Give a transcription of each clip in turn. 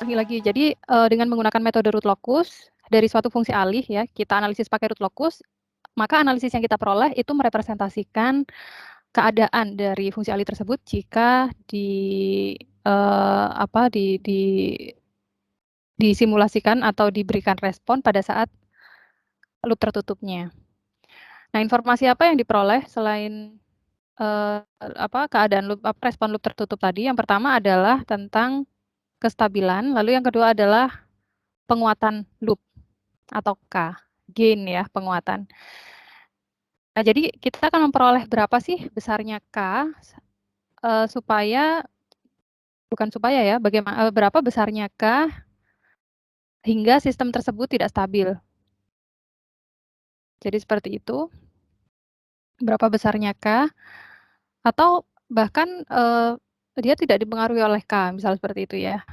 ulangi lagi. Jadi, dengan menggunakan metode root locus, dari suatu fungsi alih ya, kita analisis pakai root locus, maka analisis yang kita peroleh itu merepresentasikan keadaan dari fungsi alih tersebut jika disimulasikan atau diberikan respon pada saat loop tertutupnya. Nah, informasi apa yang diperoleh selain keadaan loop respon loop tertutup tadi? Yang pertama adalah tentang kestabilan, lalu yang kedua adalah penguatan loop atau K, gain ya, penguatan. Nah, jadi kita akan memperoleh berapa sih besarnya K berapa besarnya K hingga sistem tersebut tidak stabil. Jadi seperti itu. Berapa besarnya K, atau bahkan dia tidak dipengaruhi oleh K, misal seperti itu ya.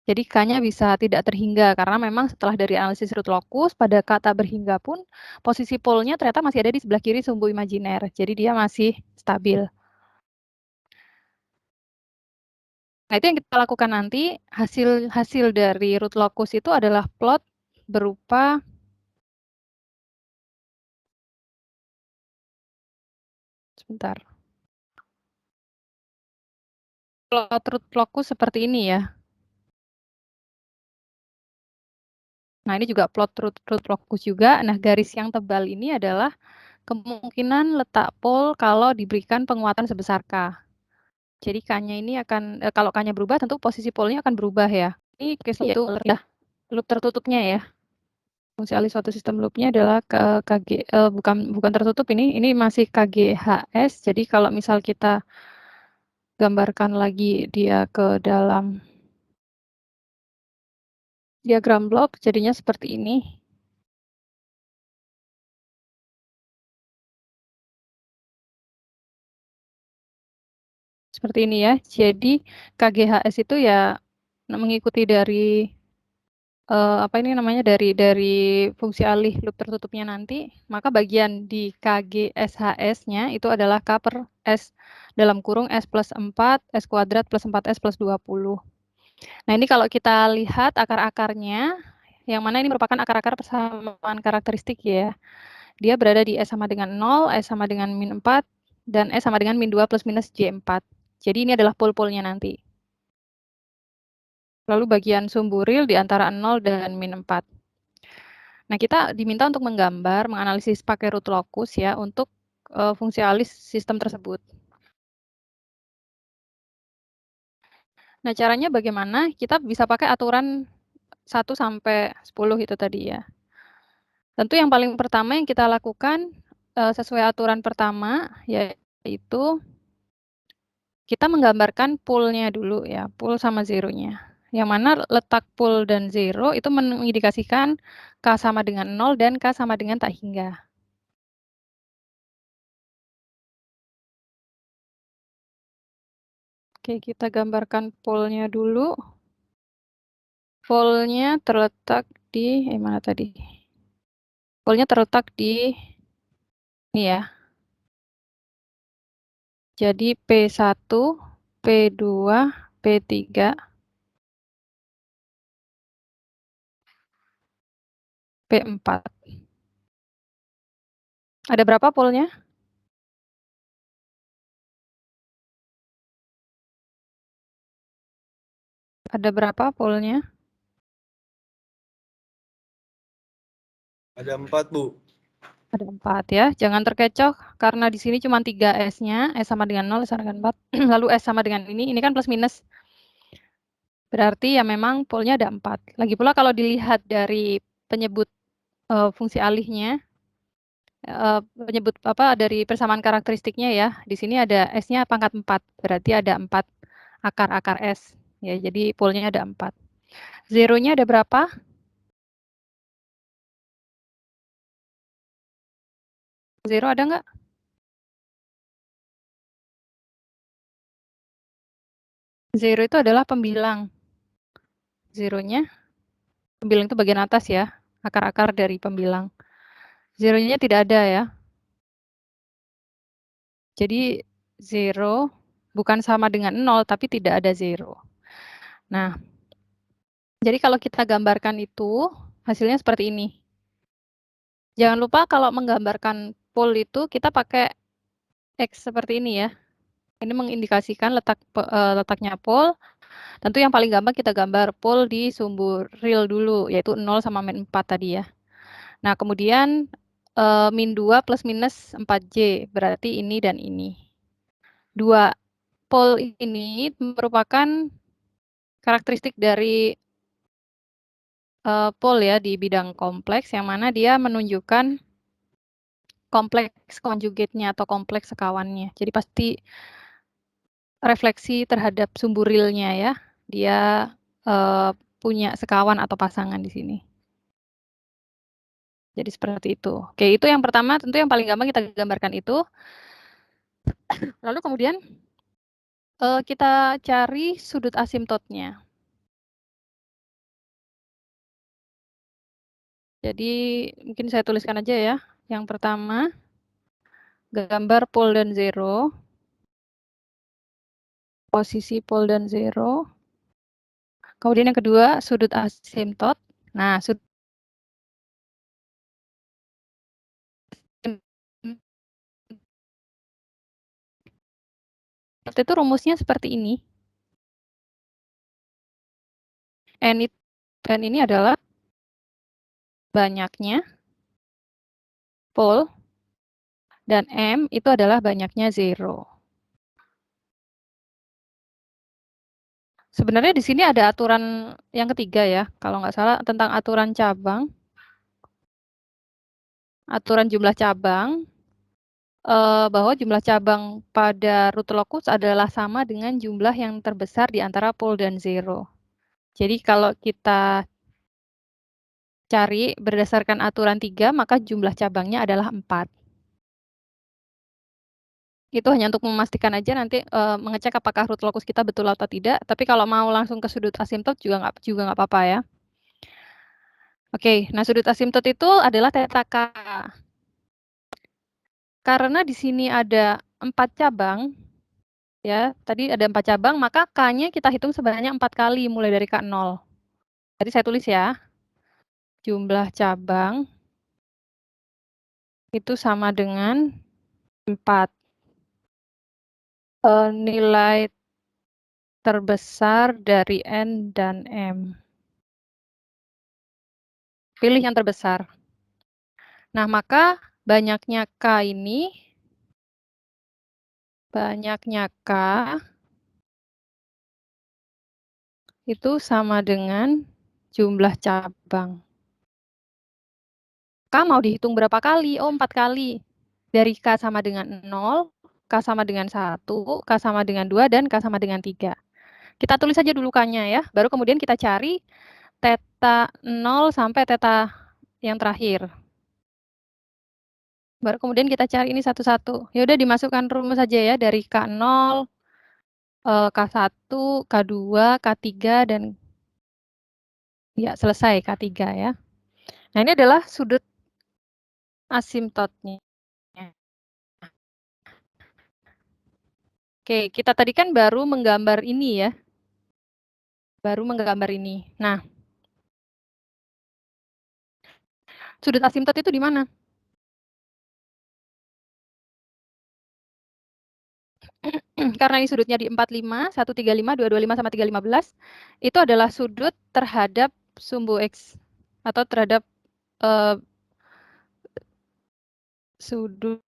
Jadi K-nya bisa tidak terhingga, karena memang setelah dari analisis root locus, pada kata berhingga pun, posisi polnya ternyata masih ada di sebelah kiri sumbu imajiner, jadi dia masih stabil. Nah, itu yang kita lakukan nanti, hasil dari root locus itu adalah plot berupa plot root locus seperti ini ya. Nah, ini juga plot root locus juga. Nah, garis yang tebal ini adalah kemungkinan letak pol kalau diberikan penguatan sebesar K. Jadi K-nya ini akan, kalau K-nya berubah, tentu posisi polnya akan berubah ya. Ini case itu ya, loop tertutupnya ya. Fungsi alih suatu sistem loopnya adalah bukan tertutup ini masih KGHS. Jadi kalau misal kita gambarkan lagi dia ke dalam diagram blok, jadinya seperti ini. Seperti ini ya. Jadi KGHS itu ya mengikuti dari dari fungsi alih loop tertutupnya nanti, maka bagian di KGSHS-nya itu adalah K per S dalam kurung S plus 4, S kuadrat plus 4S plus 20. Nah, ini kalau kita lihat akar-akarnya, yang mana ini merupakan akar-akar persamaan karakteristik ya. Dia berada di S sama dengan 0, S sama dengan min 4, dan S sama dengan min 2 plus minus J4. Jadi ini adalah pol-polnya nanti. Lalu bagian sumbu real di antara 0 dan min 4. Nah, kita diminta untuk menggambar, menganalisis pakai root locus ya, untuk fungsi alih sistem tersebut. Nah, caranya bagaimana? Kita bisa pakai aturan 1 sampai 10 itu tadi ya. Tentu yang paling pertama yang kita lakukan sesuai aturan pertama, yaitu kita menggambarkan pool-nya dulu ya, pool sama zero-nya. Yang mana letak pool dan zero itu mengindikasikan K sama dengan 0 dan K sama dengan tak hingga. Oke, kita gambarkan pool-nya dulu. Pool-nya terletak di, mana tadi? Pool-nya terletak di, ini ya. Jadi P1, P2, P3, P4. Ada berapa polnya? Ada berapa polnya? Ada 4, Bu. Ada 4 ya. Jangan terkecoh karena di sini cuma 3 S-nya. S sama dengan 0, S sama dengan 4. Lalu S sama dengan ini kan plus minus. Berarti ya memang polnya ada 4. Lagi pula kalau dilihat dari penyebut fungsi alihnya, penyebut dari persamaan karakteristiknya ya. Di sini ada S-nya pangkat 4, berarti ada 4 akar-akar S. Ya, jadi polnya ada 4. Zero-nya ada berapa? Zero ada nggak? Zero itu adalah pembilang. Zero-nya, pembilang itu bagian atas ya, akar-akar dari pembilang. Zero-nya tidak ada ya. Jadi zero bukan sama dengan 0, tapi tidak ada zero. Nah, Jadi kalau kita gambarkan itu, hasilnya seperti ini. Jangan lupa kalau menggambarkan pole itu kita pakai X seperti ini ya. Ini mengindikasikan letaknya pole. Tentu yang paling gampang kita gambar pole di sumbu real dulu, yaitu 0 sama min 4 tadi ya. Nah, kemudian min 2 plus minus 4J, berarti ini dan ini. Dua pole ini merupakan karakteristik dari pole ya di bidang kompleks, yang mana dia menunjukkan kompleks konjugatnya atau kompleks sekawannya. Jadi pasti refleksi terhadap sumbu realnya ya. Dia punya sekawan atau pasangan di sini. Jadi seperti itu. Oke, itu yang pertama, tentu yang paling gampang kita gambarkan itu. Lalu kemudian kita cari sudut asimtotnya. Jadi mungkin saya tuliskan aja ya. Yang pertama, gambar pole dan zero. Posisi pole dan zero. Kemudian yang kedua, sudut asimtot. Nah, sudut itu rumusnya seperti ini. N ini adalah banyaknya pole dan M itu adalah banyaknya zero. Sebenarnya di sini ada aturan yang ketiga ya, kalau nggak salah tentang aturan cabang. Aturan jumlah cabang, bahwa jumlah cabang pada root locus adalah sama dengan jumlah yang terbesar di antara pole dan zero. Jadi kalau kita cari berdasarkan aturan 3, maka jumlah cabangnya adalah 4. Itu hanya untuk memastikan aja nanti mengecek apakah root locus kita betul atau tidak. Tapi kalau mau langsung ke sudut asimtot juga nggak apa-apa ya. Oke, nah sudut asimtot itu adalah theta K. Karena di sini ada 4 cabang, ya tadi ada 4 cabang, maka K-nya kita hitung sebanyak 4 kali mulai dari K0. Jadi saya tulis ya, jumlah cabang itu sama dengan 4. Nilai terbesar dari N dan M. Pilih yang terbesar. Nah, maka banyaknya K ini, itu sama dengan jumlah cabang. K mau dihitung berapa kali? Oh, 4 kali. Dari K sama dengan 0, K sama dengan 1, K sama dengan 2, dan K sama dengan 3. Kita tulis saja dulu K-nya ya, baru kemudian kita cari theta 0 sampai theta yang terakhir. Baru kemudian kita cari ini satu-satu. Ya udah dimasukkan rumus saja ya, dari K0, K1, K2, K3, dan ya selesai K3 ya. Nah, ini adalah sudut asimtotnya. Oke, kita tadi kan baru menggambar ini ya. Baru menggambar ini. Nah, sudut asimtot itu di mana? Karena ini sudutnya di 45, 135, 225, sama 315, itu adalah sudut terhadap sumbu X. Atau terhadap sudut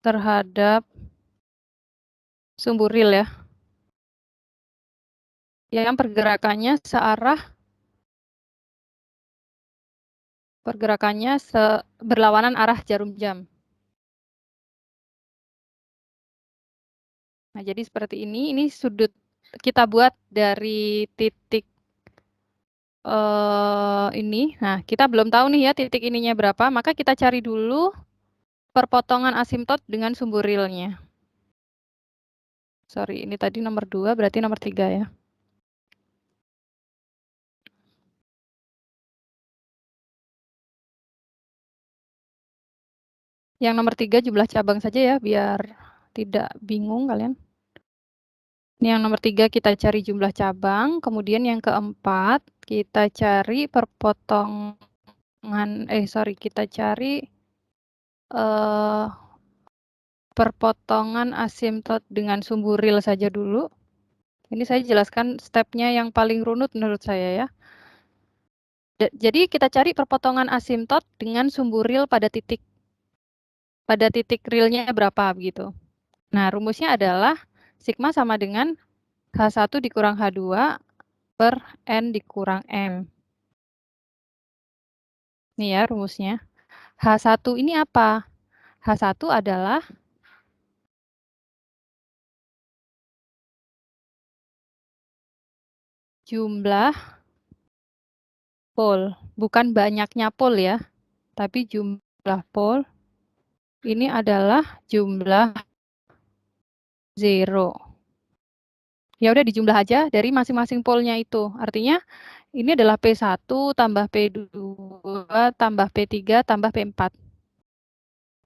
terhadap sumbu real ya. Yang pergerakannya berlawanan arah jarum jam. Nah, jadi seperti ini sudut kita buat dari titik ini. Nah, kita belum tahu nih ya titik ininya berapa, maka kita cari dulu perpotongan asimtot dengan sumbu realnya. Sorry, ini tadi nomor 2, berarti nomor 3 ya. Yang nomor 3 jumlah cabang saja ya, biar tidak bingung kalian. Ini yang nomor 3 kita cari jumlah cabang, kemudian yang keempat kita cari kita cari perpotongan asimtot dengan sumbu real saja dulu. Ini saya jelaskan stepnya yang paling runut menurut saya ya. Jadi kita cari perpotongan asimtot dengan sumbu real pada titik realnya berapa begitu. Nah, rumusnya adalah sigma sama dengan H1 dikurang H2 per N dikurang M. Nih ya rumusnya. H1 ini apa? H1 adalah jumlah pol. Bukan banyaknya pol ya, tapi jumlah pol. Ini adalah jumlah zero. Ya udah dijumlah aja dari masing-masing polnya itu. Artinya ini adalah P1 tambah P2 tambah P3 tambah P4.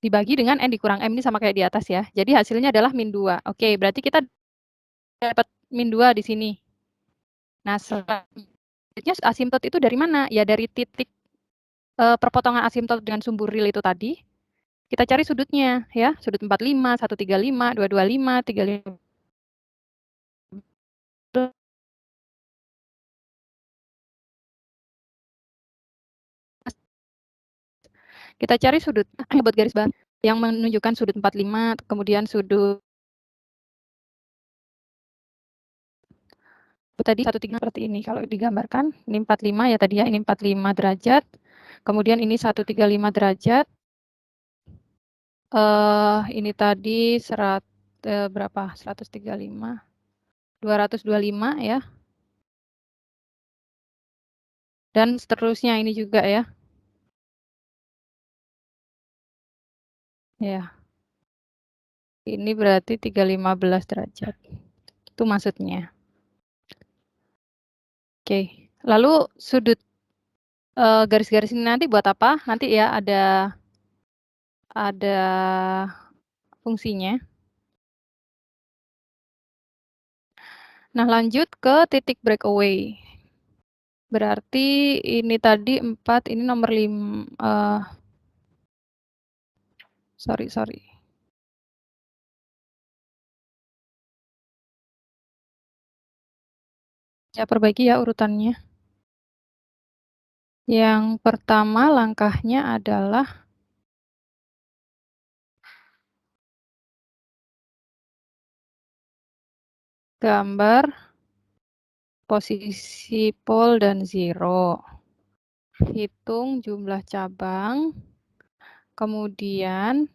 Dibagi dengan N dikurang M ini sama kayak di atas ya. Jadi hasilnya adalah min 2. Oke, berarti kita dapat min 2 di sini. Nah, selanjutnya asimtot itu dari mana? Ya dari titik perpotongan asimtot dengan sumbu real itu tadi. Kita cari sudutnya ya, sudut 45, 135, 225, 35. Kita cari sudut buat garis bawah yang menunjukkan sudut 45, kemudian sudut tadi 135 seperti ini. Kalau digambarkan, ini 45 ya tadi ya, ini 45 derajat. Kemudian ini 135 derajat. Ini tadi berapa? 135. 225 ya. Dan seterusnya ini juga ya. Ya. Ini berarti 315 derajat. Itu maksudnya. Oke. Lalu sudut garis-garis ini nanti buat apa? Nanti ya ada fungsinya. Nah, lanjut ke titik breakaway. Berarti ini tadi 4, ini nomor 5. Sorry. Saya perbaiki ya urutannya. Yang pertama langkahnya adalah gambar posisi pol dan zero. Hitung jumlah cabang. Kemudian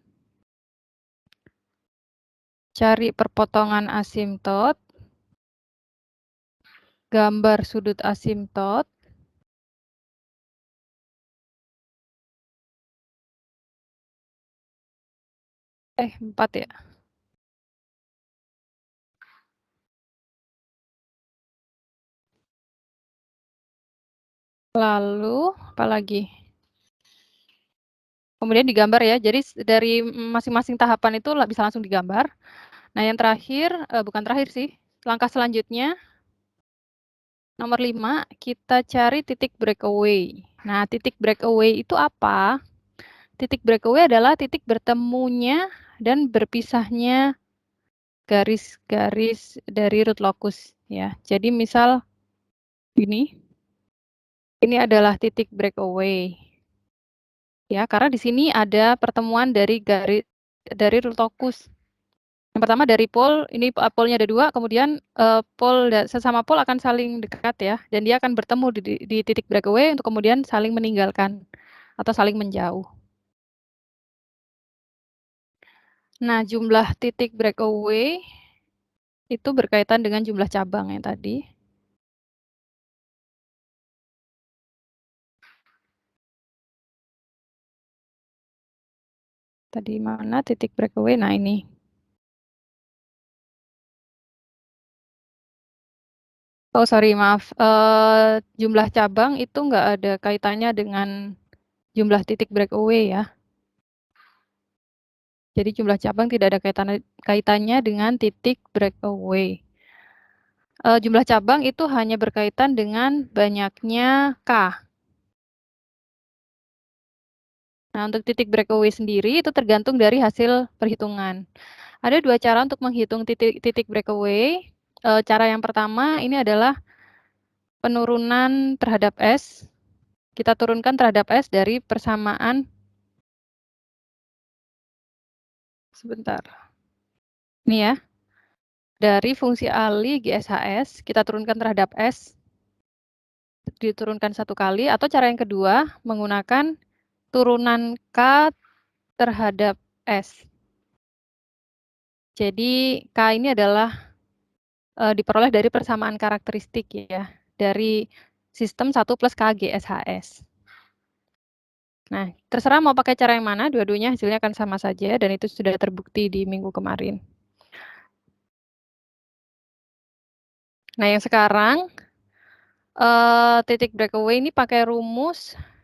cari perpotongan asimtot. Gambar sudut asimtot. Empat ya. Lalu apa lagi? Kemudian digambar ya. Jadi dari masing-masing tahapan itu bisa langsung digambar. Nah, yang terakhir, bukan terakhir sih. Langkah selanjutnya, nomor 5, kita cari titik breakaway. Nah, titik breakaway itu apa? Titik breakaway adalah titik bertemunya dan berpisahnya garis-garis dari root locus ya. Jadi misal ini adalah titik breakaway. Ya, karena di sini ada pertemuan dari root locus. Yang pertama dari pol, ini polnya ada 2, kemudian sesama pol akan saling dekat ya, dan dia akan bertemu di titik breakaway untuk kemudian saling meninggalkan atau saling menjauh. Nah, jumlah titik breakaway itu berkaitan dengan jumlah cabang yang tadi. Tadi mana titik breakaway? Nah, ini. Oh, sorry, maaf. Jumlah cabang itu nggak ada kaitannya dengan jumlah titik breakaway ya. Jadi jumlah cabang tidak ada kaitannya dengan titik breakaway. jumlah cabang itu hanya berkaitan dengan banyaknya K. Nah, untuk titik breakaway sendiri itu tergantung dari hasil perhitungan. Ada dua cara untuk menghitung titik breakaway. Cara yang pertama ini adalah penurunan terhadap S. Kita turunkan terhadap S dari persamaan. Sebentar. Ini ya. Dari fungsi ALI GSHS, kita turunkan terhadap S. Diturunkan satu kali. Atau cara yang kedua, menggunakan turunan K terhadap S. Jadi K ini adalah diperoleh dari persamaan karakteristik ya, dari sistem 1 plus K GSHS. Nah, terserah mau pakai cara yang mana, dua-duanya hasilnya akan sama saja, dan itu sudah terbukti di minggu kemarin. Nah, yang sekarang, titik breakaway ini pakai rumusnya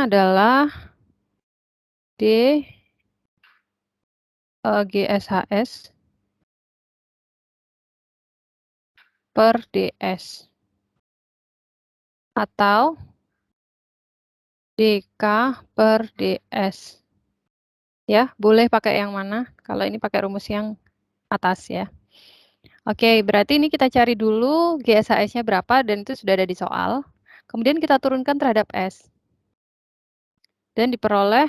adalah D GSHS per DS. Atau DK per DS. Ya, boleh pakai yang mana? Kalau ini pakai rumus yang atas ya. Oke, berarti ini kita cari dulu GSHS-nya berapa, dan itu sudah ada di soal. Kemudian kita turunkan terhadap S. Dan diperoleh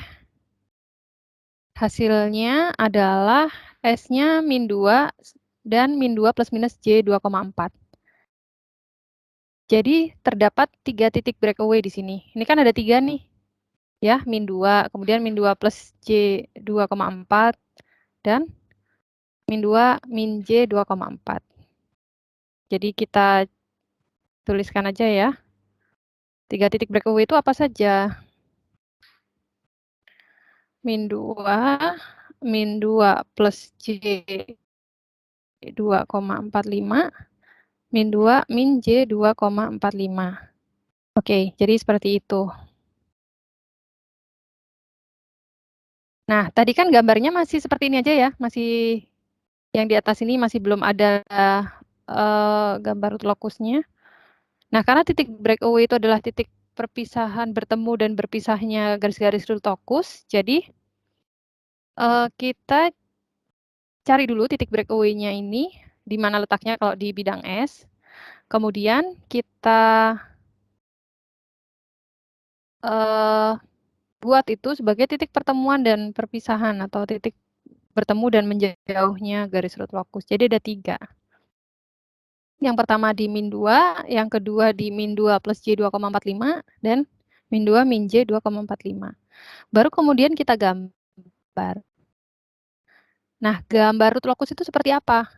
hasilnya adalah S-nya min 2 dan min 2 plus minus J 2,4. Jadi terdapat 3 titik breakaway di sini. Ini kan ada 3 nih. Ya, min 2, kemudian min 2 plus J 2,4, dan min 2 min J 2,4. Jadi kita tuliskan aja ya. 3 titik breakaway itu apa saja? Min 2, min 2 plus J 2,45, min 2, min J 2,45. Oke, jadi seperti itu. Nah, tadi kan gambarnya masih seperti ini aja ya, masih yang di atas ini masih belum ada gambar root locusnya. Nah, karena titik breakaway itu adalah titik perpisahan bertemu dan berpisahnya garis-garis root locus, jadi kita cari dulu titik breakaway-nya ini, di mana letaknya kalau di bidang S. Kemudian kita buat itu sebagai titik pertemuan dan perpisahan, atau titik bertemu dan menjauhnya garis root locus. Jadi ada 3. Yang pertama di min 2, yang kedua di min 2 plus J 2,45, dan min 2 min J 2,45. Baru kemudian kita gambar. Nah, gambar root locus itu seperti apa?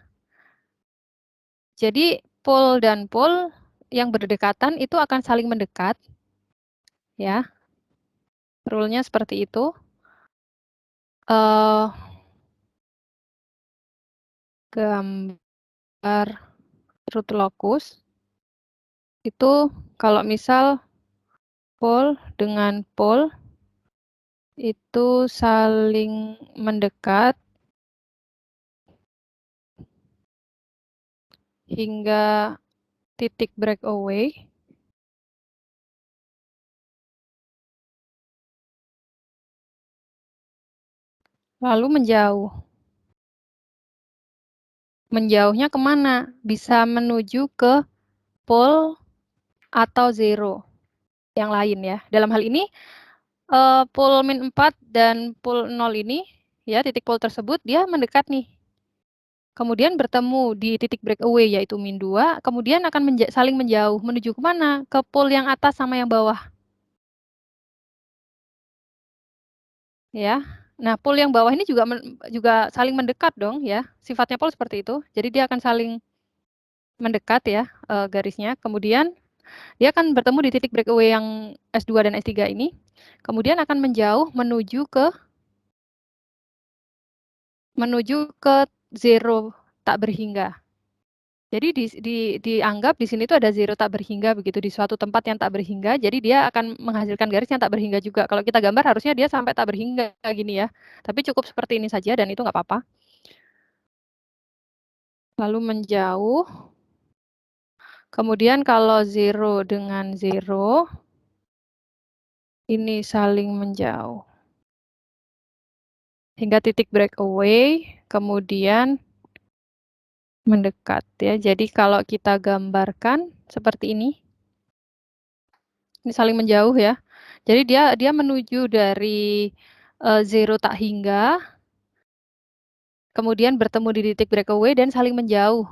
Jadi pol dan pol yang berdekatan itu akan saling mendekat. Ya, rule-nya seperti itu. Gambar root locus itu kalau misal pol dengan pol itu saling mendekat hingga titik breakaway, lalu menjauh. Menjauhnya kemana? Bisa menuju ke pol atau zero yang lain ya. Dalam hal ini pol min 4 dan pol 0 ini, ya, titik pol tersebut dia mendekat nih. Kemudian bertemu di titik breakaway yaitu min 2, kemudian akan saling menjauh menuju kemana? Ke pol yang atas sama yang bawah. Ya. Nah, pol yang bawah ini juga saling mendekat dong ya. Sifatnya pol seperti itu. Jadi dia akan saling mendekat ya garisnya. Kemudian dia akan bertemu di titik breakaway yang S2 dan S3 ini. Kemudian akan menjauh menuju ke zero tak berhingga. Jadi dianggap di sini tuh ada zero tak berhingga begitu, di suatu tempat yang tak berhingga, jadi dia akan menghasilkan garis yang tak berhingga juga. Kalau kita gambar harusnya dia sampai tak berhingga gini ya. Tapi cukup seperti ini saja dan itu nggak apa-apa. Lalu menjauh. Kemudian kalau zero dengan zero, ini saling menjauh. Hingga titik breakaway, kemudian mendekat ya. Jadi kalau kita gambarkan seperti ini saling menjauh ya. Jadi dia menuju dari zero tak hingga, kemudian bertemu di titik breakaway dan saling menjauh.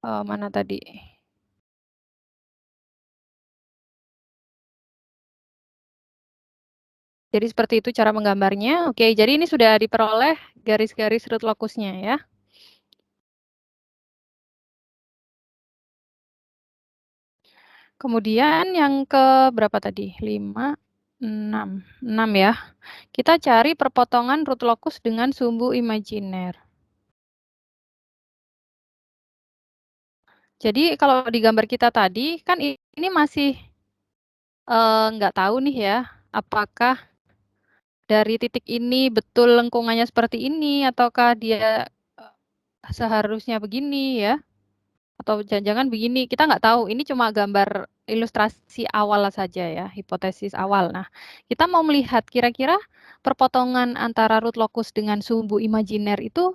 Mana tadi? Jadi seperti itu cara menggambarnya. Oke, jadi ini sudah diperoleh garis-garis root locusnya ya. Kemudian yang ke berapa tadi? 5, 6. 6 ya. Kita cari perpotongan root locus dengan sumbu imajiner. Jadi kalau di gambar kita tadi, kan ini masih nggak tahu nih ya, apakah dari titik ini betul lengkungannya seperti ini, ataukah dia seharusnya begini ya, atau jangan-jangan begini, kita nggak tahu. Ini cuma gambar ilustrasi awal saja ya, hipotesis awal. Nah, kita mau melihat kira-kira perpotongan antara root locus dengan sumbu imajiner itu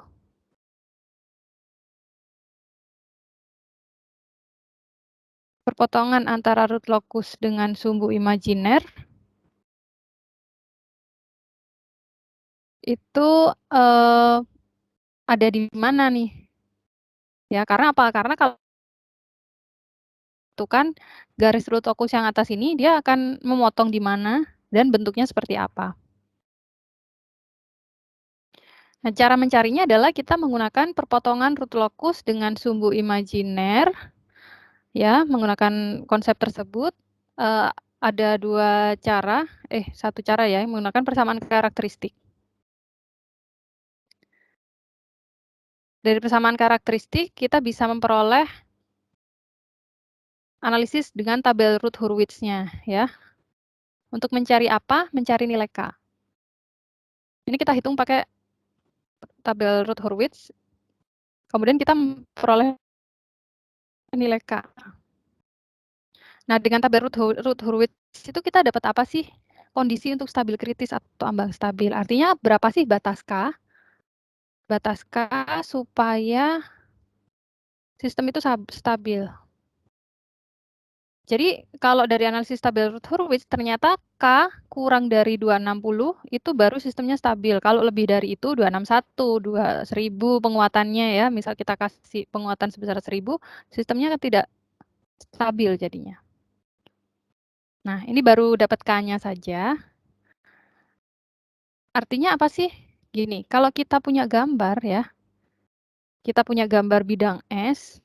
perpotongan antara root locus dengan sumbu imajiner itu ada di mana nih? Ya, karena apa? Karena kalau itu kan garis root locus yang atas ini dia akan memotong di mana dan bentuknya seperti apa. Nah, cara mencarinya adalah kita menggunakan perpotongan root locus dengan sumbu imajiner, ya, menggunakan konsep tersebut. Ada satu cara ya, menggunakan persamaan karakteristik. Dari persamaan karakteristik, kita bisa memperoleh analisis dengan tabel root Hurwitz-nya, ya. Untuk mencari apa? Mencari nilai K. Ini kita hitung pakai tabel root Hurwitz, kemudian kita memperoleh nilai K. Nah, dengan tabel root Hurwitz itu kita dapat apa sih? Kondisi untuk stabil kritis atau ambang stabil. Artinya berapa sih batas K? Batas K supaya sistem itu stabil. Jadi kalau dari analisis tabel root Hurwitz ternyata K kurang dari 260 itu baru sistemnya stabil. Kalau lebih dari itu 261, 1000 penguatannya ya, misal kita kasih penguatan sebesar 1000, sistemnya tidak stabil jadinya. Nah, ini baru dapat K-nya saja. Artinya apa sih? Gini, kalau kita punya gambar ya, kita punya gambar bidang S,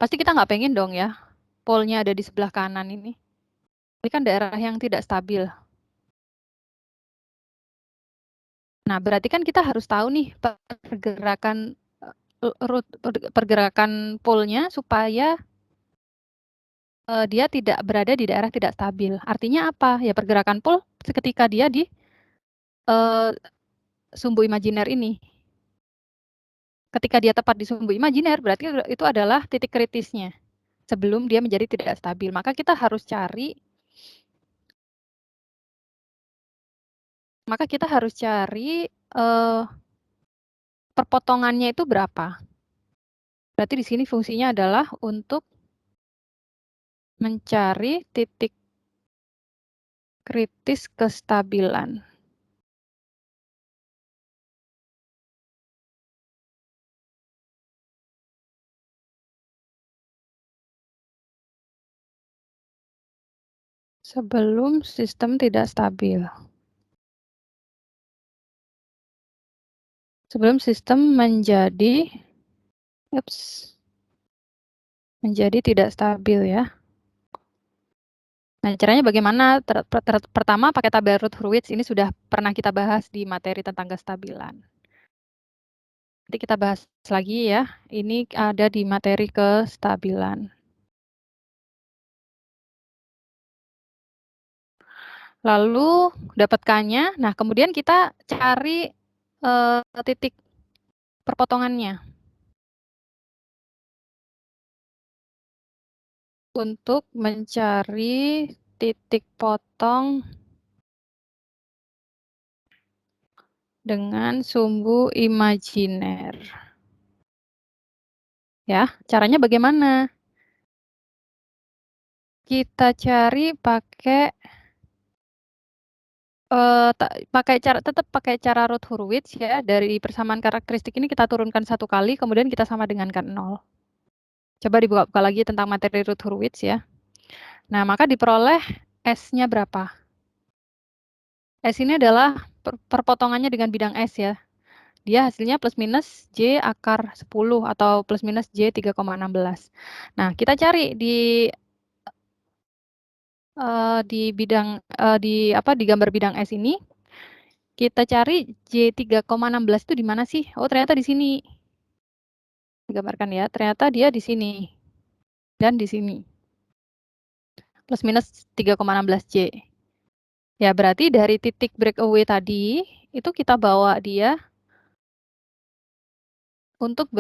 pasti kita nggak pengen dong ya, polnya ada di sebelah kanan ini. Ini kan daerah yang tidak stabil. Nah, berarti kan kita harus tahu nih pergerakan polnya supaya dia tidak berada di daerah tidak stabil. Artinya apa? Ya pergerakan pol ketika dia di sumbu imajiner ini. Ketika dia tepat di sumbu imajiner, berarti itu adalah titik kritisnya sebelum dia menjadi tidak stabil. Maka kita harus cari perpotongannya itu berapa. Berarti di sini fungsinya adalah untuk mencari titik kritis kestabilan. Sebelum sistem tidak stabil. Sebelum sistem menjadi tidak stabil ya. Nah, caranya bagaimana? Pertama pakai tabel root Hurwitz, ini sudah pernah kita bahas di materi tentang kestabilan. nanti kita bahas lagi ya. Ini ada di materi kestabilan. Lalu dapat K-nya, nah kemudian kita cari titik perpotongannya. Untuk mencari titik potong dengan sumbu imajiner. Ya, caranya bagaimana? Kita cari pakai tetap pakai cara Routh-Hurwitz ya. Dari persamaan karakteristik ini kita turunkan 1 kali, kemudian kita sama dengankan 0. Coba dibuka lagi tentang materi Routh-Hurwitz ya. Nah, maka diperoleh S-nya berapa? S ini adalah perpotongannya dengan bidang S ya. Dia hasilnya plus minus J akar 10 atau plus minus J 3,16. Nah, kita cari di bidang di gambar bidang S ini, kita cari J 3,16 itu di mana sih? Oh, ternyata di sini. Digambarkan ya, ternyata dia di sini. Dan di sini. Plus minus 3,16 J. Ya, berarti dari titik breakaway tadi, itu kita bawa dia untuk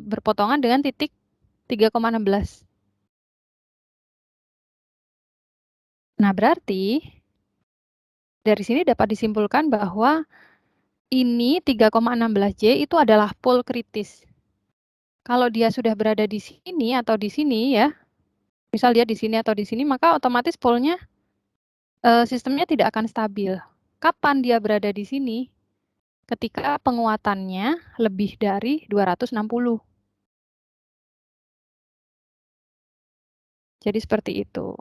berpotongan dengan titik 3,16. Nah, berarti dari sini dapat disimpulkan bahwa ini 3,16 J itu adalah pol kritis. Kalau dia sudah berada di sini atau di sini ya, misal dia di sini atau di sini, maka otomatis polnya sistemnya tidak akan stabil. Kapan dia berada di sini? Ketika penguatannya lebih dari 260. Jadi seperti itu.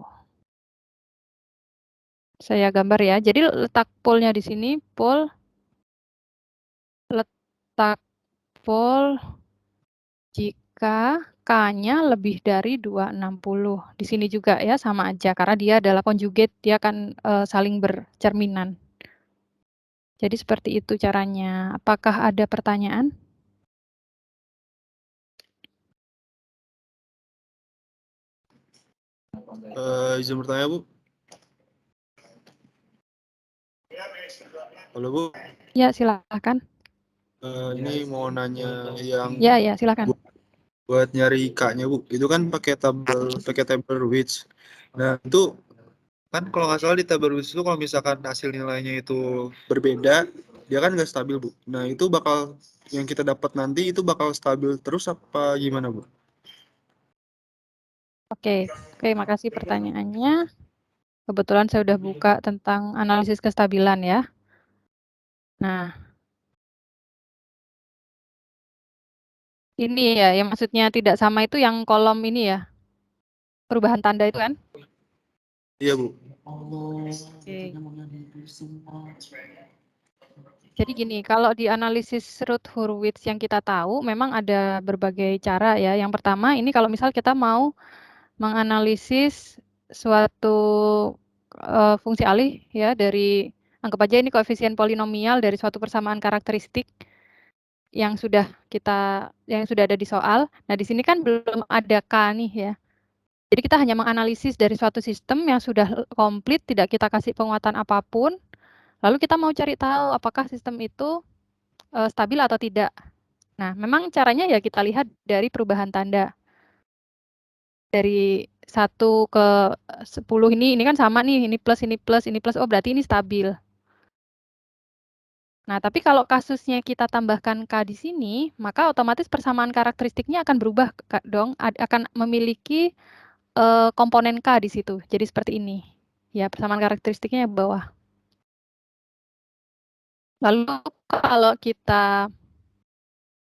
Saya gambar ya. Jadi letak polnya di sini, letak pol jika K-nya lebih dari 260. Di sini juga ya sama aja karena dia adalah conjugate, dia akan saling bercerminan. Jadi seperti itu caranya. Apakah ada pertanyaan? Izin bertanya, Bu. Halo, Bu. Ya, silakan. Ini mau nanya yang Ya, silakan. buat nyari K-nya, Bu. Itu kan pakai tabel Rouwitz. Nah, itu kan kalau nggak salah di tabel Rouwitz itu kalau misalkan hasil nilainya itu berbeda, dia kan nggak stabil, Bu. Nah, itu bakal yang kita dapat nanti itu bakal stabil terus apa gimana, Bu? Oke, makasih pertanyaannya. Kebetulan saya sudah buka tentang analisis kestabilan ya. Nah, ini ya, yang maksudnya tidak sama itu yang kolom ini ya, perubahan tanda itu kan? Iya, Bu. Oke. Jadi gini, kalau di analisis Routh-Hurwitz yang kita tahu, memang ada berbagai cara ya. Yang pertama, ini kalau misal kita mau menganalisis suatu fungsi alih ya dari, anggap aja ini koefisien polinomial dari suatu persamaan karakteristik yang sudah ada di soal. Nah, di sini kan belum ada K nih ya. Jadi kita hanya menganalisis dari suatu sistem yang sudah komplit, tidak kita kasih penguatan apapun, lalu kita mau cari tahu apakah sistem itu stabil atau tidak. Nah, memang caranya ya kita lihat dari perubahan tanda. Dari 1 ke 10 ini kan sama nih, ini plus, oh berarti ini stabil. Nah, tapi kalau kasusnya kita tambahkan K di sini, maka otomatis persamaan karakteristiknya akan berubah dong, akan memiliki komponen K di situ. Jadi seperti ini. Ya, persamaan karakteristiknya yang bawah. Lalu kalau kita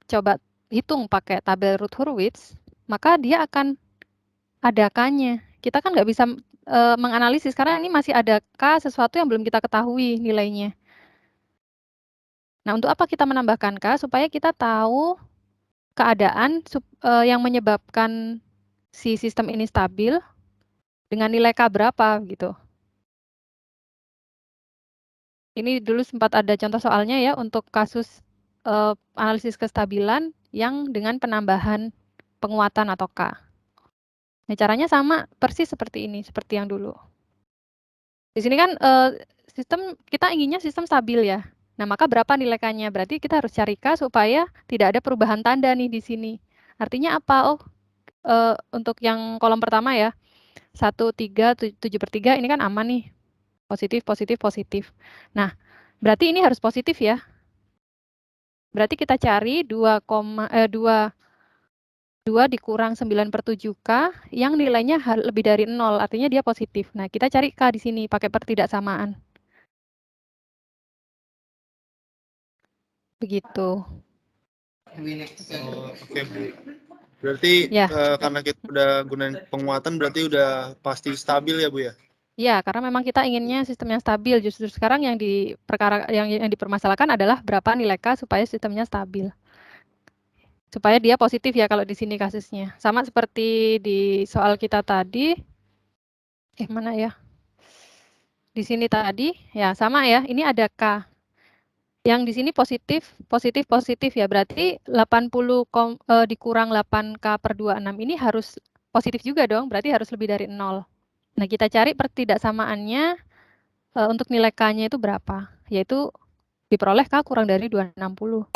coba hitung pakai tabel Routh-Hurwitz, maka dia akan ada K-nya. Kita kan nggak bisa menganalisis karena ini masih ada K sesuatu yang belum kita ketahui nilainya. Nah, untuk apa kita menambahkan K? Supaya kita tahu keadaan yang menyebabkan si sistem ini stabil dengan nilai K berapa gitu. Ini dulu sempat ada contoh soalnya ya untuk kasus analisis kestabilan yang dengan penambahan penguatan atau K. Nah, caranya sama persis seperti ini, seperti yang dulu. Di sini kan sistem kita inginnya sistem stabil ya. Nah, maka berapa nilai K-nya? Berarti kita harus cari K supaya tidak ada perubahan tanda nih di sini. Artinya apa? Oh, untuk yang kolom pertama ya, 1, 3, 7/3 ini kan aman nih. Positif, positif, positif. Nah, berarti ini harus positif ya. Berarti kita cari 2 dikurang 9/7K yang nilainya lebih dari 0, artinya dia positif. Nah, kita cari K di sini pakai pertidaksamaan. Begitu. Oke, Bu. Berarti Ya. karena kita udah gunain penguatan berarti udah pasti stabil ya, Bu ya? Ya, karena memang kita inginnya sistem yang stabil. Justru sekarang yang dipermasalahkan adalah berapa nilai K supaya sistemnya stabil. Supaya dia positif ya kalau di sini kasusnya. Sama seperti di soal kita tadi. Mana ya? Di sini tadi, ya sama ya. Ini ada K. Yang di sini positif, positif, positif ya. Berarti 80 dikurang 8K/26 ini harus positif juga dong. Berarti harus lebih dari 0. Nah, kita cari pertidaksamaannya untuk nilai K-nya itu berapa. Yaitu diperoleh K kurang dari 260.